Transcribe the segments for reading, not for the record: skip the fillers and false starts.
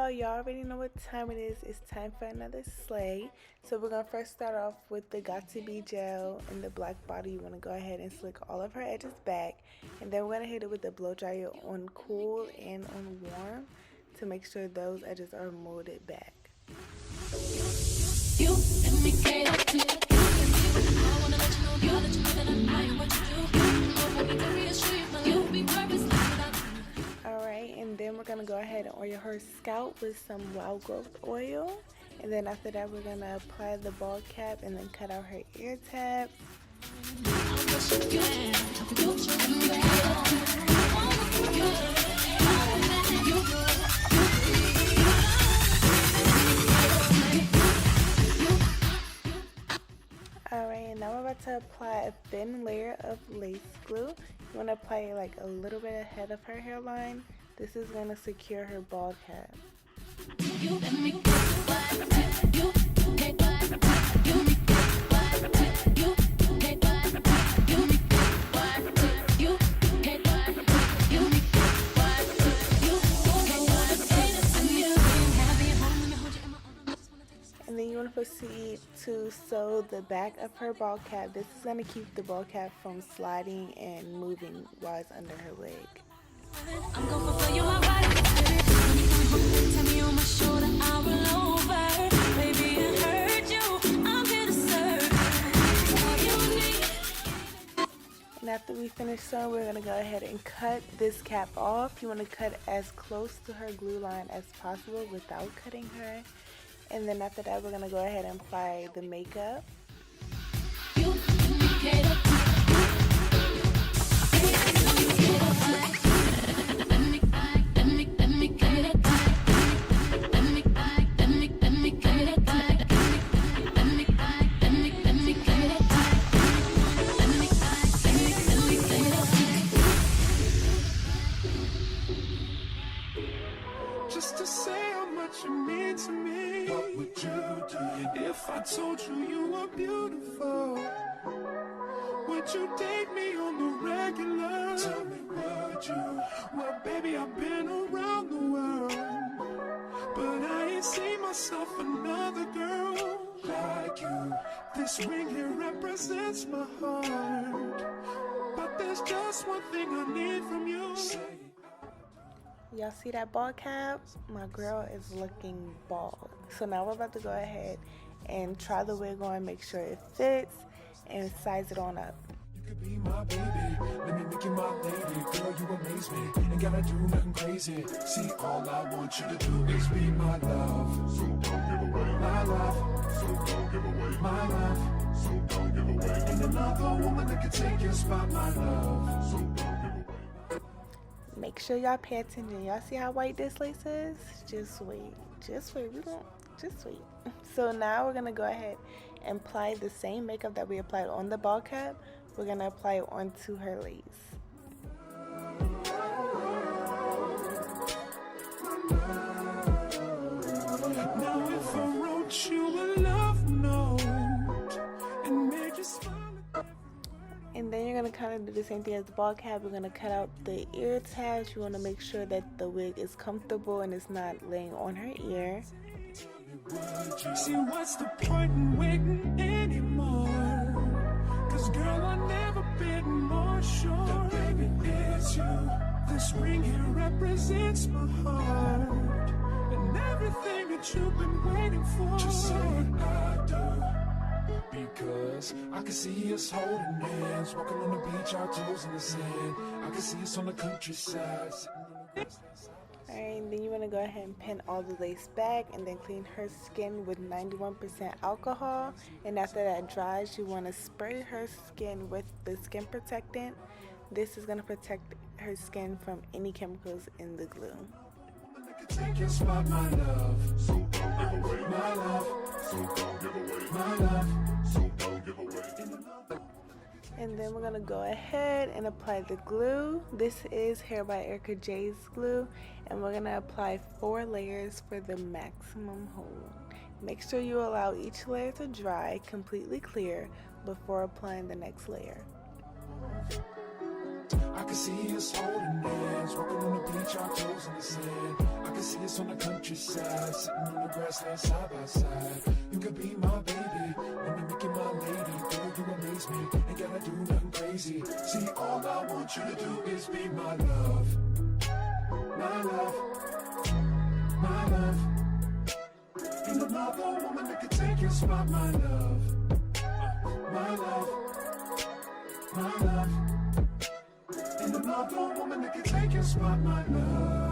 y'all already know what time it is. It's time for another slay. So we're gonna first start off with the Got To Be gel in the black bottle. You wanna go ahead and slick all of her edges back, and then we're gonna hit it with the blow dryer on cool and on warm to make sure those edges are molded back. Alright, and then we're going to go ahead and oil her scalp with some wild growth oil. And then after that, we're going to apply the ball cap and then cut out her ear tabs. Alright, and now we're about to apply a thin layer of lace glue. You want to apply it like a little bit ahead of her hairline. This is going to secure her ball cap. And then you want to proceed to sew the back of her ball cap. This is going to keep the ball cap from sliding and moving while it's under her wig. I'm gonna fulfill you my body. Tell me on my shoulder, I will over. Baby, I heard you. I'm here to serve. All you need. And after we finish sewing, we're gonna go ahead and cut this cap off. You want to cut as close to her glue line as possible without cutting her. And then after that, we're gonna go ahead and apply the makeup. Just to say how much you mean to me. What would you do if I told you you were beautiful? Would you date me on the regular? Tell me, would you? Well, baby, I've been around the world, but I ain't seen myself another girl like you. This ring here represents my heart, but there's just one thing I need from you. Y'all see that ball cap? My girl is looking bald. So now we're about to go ahead and try the wig on, make sure it fits, and size it on up. You could be my baby, let me make you my lady. Girl, you amaze me, ain't gotta do nothing crazy. See, all I want you to do is be my love. So don't give away my love. So don't give away my love. So don't give away. Ain't another woman that can take your spot, my love. So don't give away. Make sure y'all pay attention. Y'all see how white this lace is? Just wait. Just wait. Just wait. So now we're going to go ahead and apply the same makeup that we applied on the ball cap. We're going to apply it onto her lace. Now if I wrote you a love note and made you smile. And then you're going to kind of do the same thing as the ball cap. We're going to cut out the ear tabs. You want to make sure that the wig is comfortable and it's not laying on her ear. See, what's the point in waiting anymore? Cause girl, I've never been more sure that baby it's you. This ring here represents my heart and everything that you've been waiting for. Just say I do. Because I can see us holding hands, walking on the beach, our toes in the sand. I can see us on the countryside, sitting on the grass. Alright, then you want to go ahead and pin all the lace back and then clean her skin with 91% alcohol. And after that dries, you want to spray her skin with the skin protectant. This is going to protect her skin from any chemicals in the glue. Take your spot, my love. So don't give away my love. So don't give away my love. So don't give away. And then we're going to go ahead and apply the glue. This is Hair by Erica J's glue. And we're going to apply 4 layers for the maximum hold. Make sure you allow each layer to dry completely clear before applying the next layer. I can see us holding hands, walking on the beach, our toes in the sand. I can see us on the countryside, sitting on the grassland side by side. You could be my baby, wanna make you my lady. Girl, you amaze me, ain't gotta do nothing crazy. See, all I want you to do is be my love. My love, my love. Ain't another woman that can take your spot, my love. My love, my love. Ain't another woman that can take your spot, my love.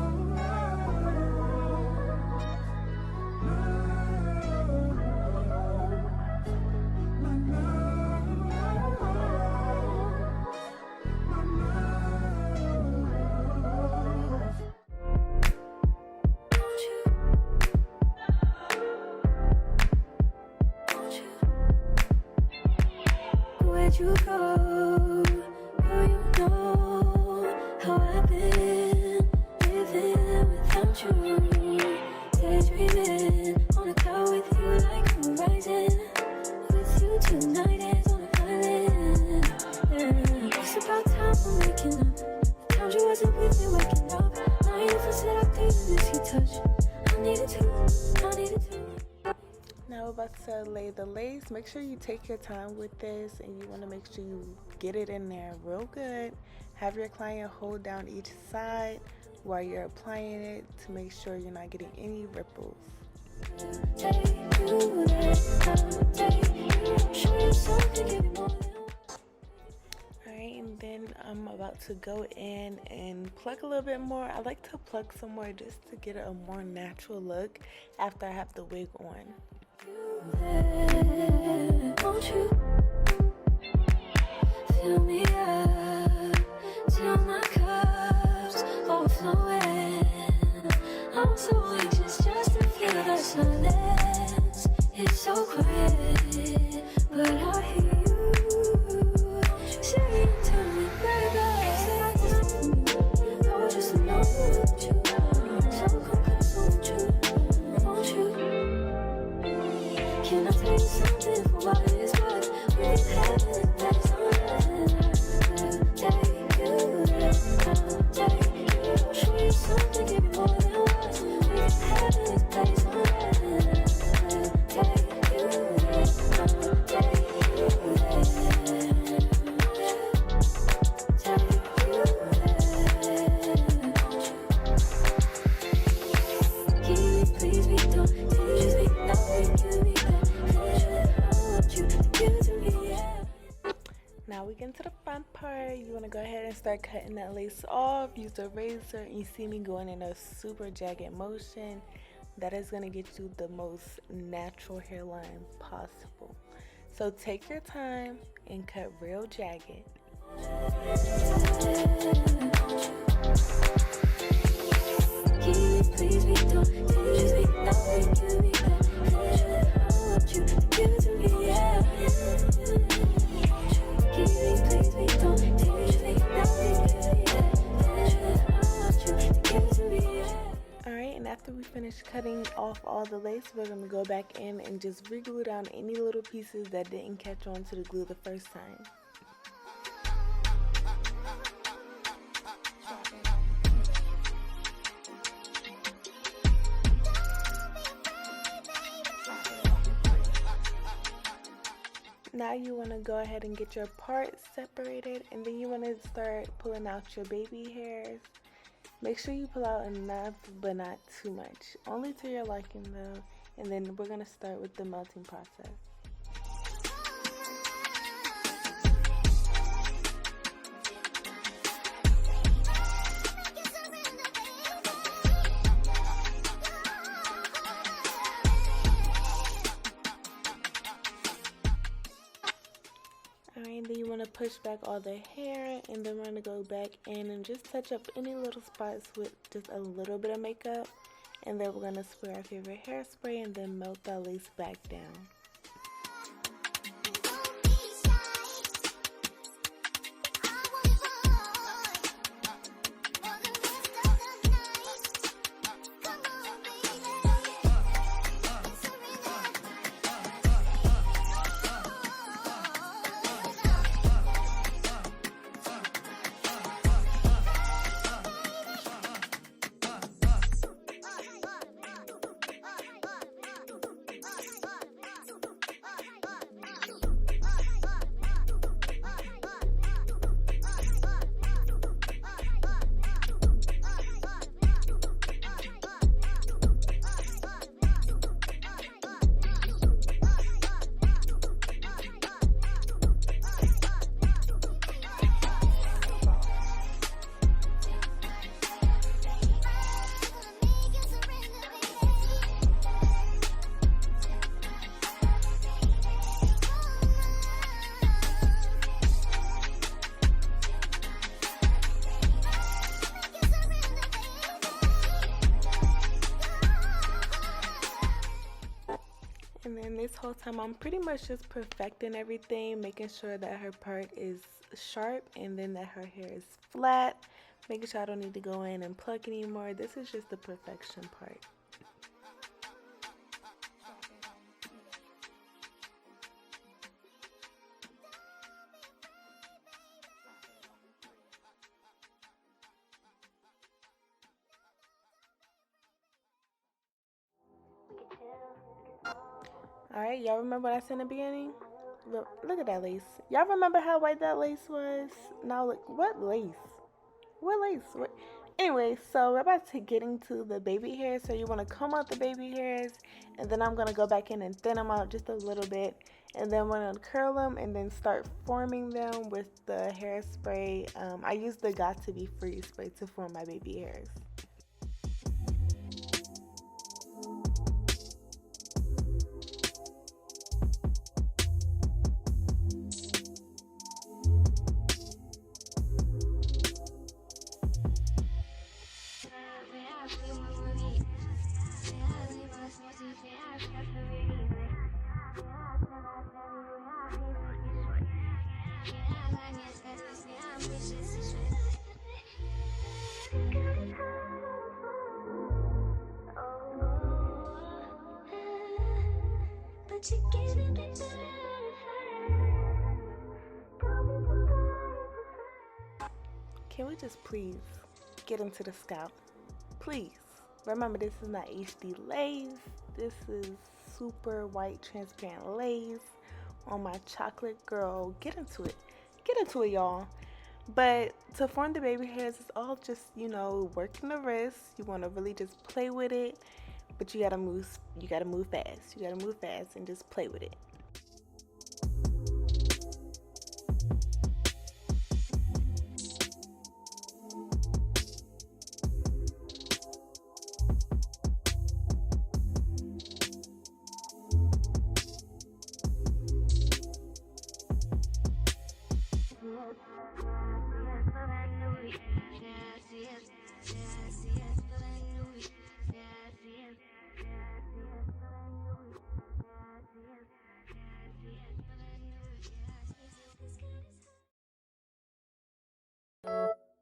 Where'd you go? Oh, you know how I've been living without you. Daydreaming on a cloud with you like horizon. With you tonight is on an island. Yeah. It's about time we're making up. The times you wasn't with me waking up. Now you feel set up there in this you touch. I needed to. Now we're about to lay the lace. Make sure you take your time with this, and you want to make sure you get it in there real good. Have your client hold down each side while you're applying it to make sure you're not getting any ripples. Alright, and then I'm about to go in and pluck a little bit more. I like to pluck some more just to get a more natural look after I have the wig on. Won't you fill me up till my cup's overflowing? I'm so anxious just to feel the silence. It's so quiet, but I hear you saying to me, baby, I was just alone with you. So come close, won't you? Won't you? Can I tell you something for what it is worth? We've been having the best of take you there, take you. Show you something, give you more than words. We've been having this place on take you there, take you there, take you there. Please be don't just be nothing, give me. Now we get into the front part. You want to go ahead and start cutting that lace off. Use the razor, and you see me going in a super jagged motion. That is going to get you the most natural hairline possible. So take your time and cut real jagged. Please be don't just be nothing, give me that. I want you to give it to me, yeah. Please be don't just be nothing, give me that. I want you to give it to me, yeah. Alright, and after we finish cutting off all the lace, we're going to go back in and just re-glue down any little pieces that didn't catch on to the glue the first time. Now you want to go ahead and get your parts separated, and then you want to start pulling out your baby hairs. Make sure you pull out enough, but not too much. Only to your liking though, and then we're going to start with the melting process. Alright, then you want to push back all the hair, and then we're going to go back in and just touch up any little spots with just a little bit of makeup. And then we're going to spray our favorite hairspray and then melt that lace back down. this whole time I'm pretty much just perfecting everything, making sure that her part is sharp and then that her hair is flat, making sure I don't need to go in and pluck anymore. This is just the perfection part. Alright, y'all remember what I said in the beginning? Look at that lace. Y'all remember how white that lace was? Now look, what lace? What lace? What? Anyway, so we're about to get into the baby hairs. So you want to comb out the baby hairs, and then I'm going to go back in and thin them out just a little bit. And then we're going to curl them and then start forming them with the hairspray. I use the Got To Be Free spray to form my baby hairs. Can we just please get into the scalp? Please. Remember, this is not HD lace. This is super white transparent lace on my chocolate girl. Get into it. Get into it, y'all. But to form the baby hairs, it's all just, you know, working the wrist. You want to really just play with it, but you gotta move fast. You gotta move fast and just play with it.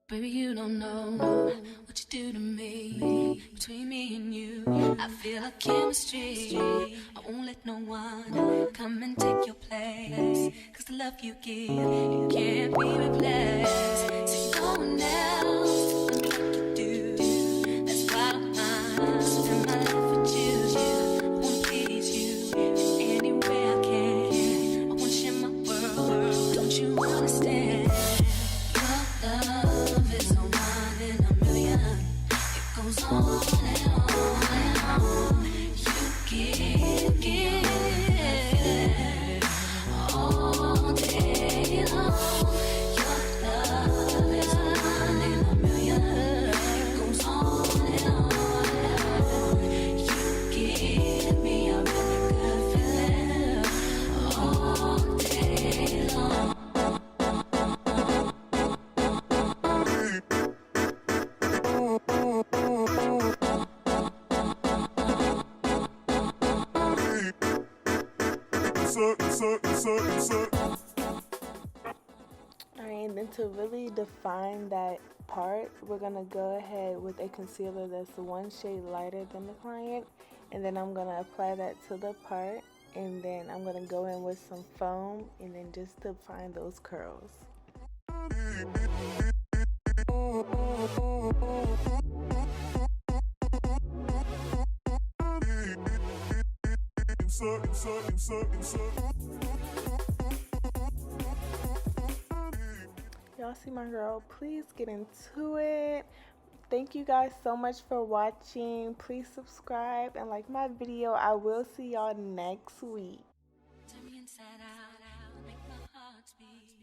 Baby, you don't know what you do to me. Between me and you, I feel a chemistry. I won't let no one come and take your place. Cause the love you give, it can't be replaced. See, no one else can like you do. That's why I don't mind. Spend my life with you. I wanna please you in any way I can. I wanna share my world. Don't you understand? Your love is no one in a million. It goes on and on and on. You give all day long. Your love is no one in a million. It goes on and on and on. You give me a really good feeling all day long. Alright, and then to really define that part, we're going to go ahead with a concealer that's one shade lighter than the client. And then I'm going to apply that to the part. And then I'm going to go in with some foam and then just define those curls. Y'all see my girl? Please get into it. Thank you guys so much for watching. Please subscribe and like my video. I will see y'all next week. Turn me inside out, make my heart beat.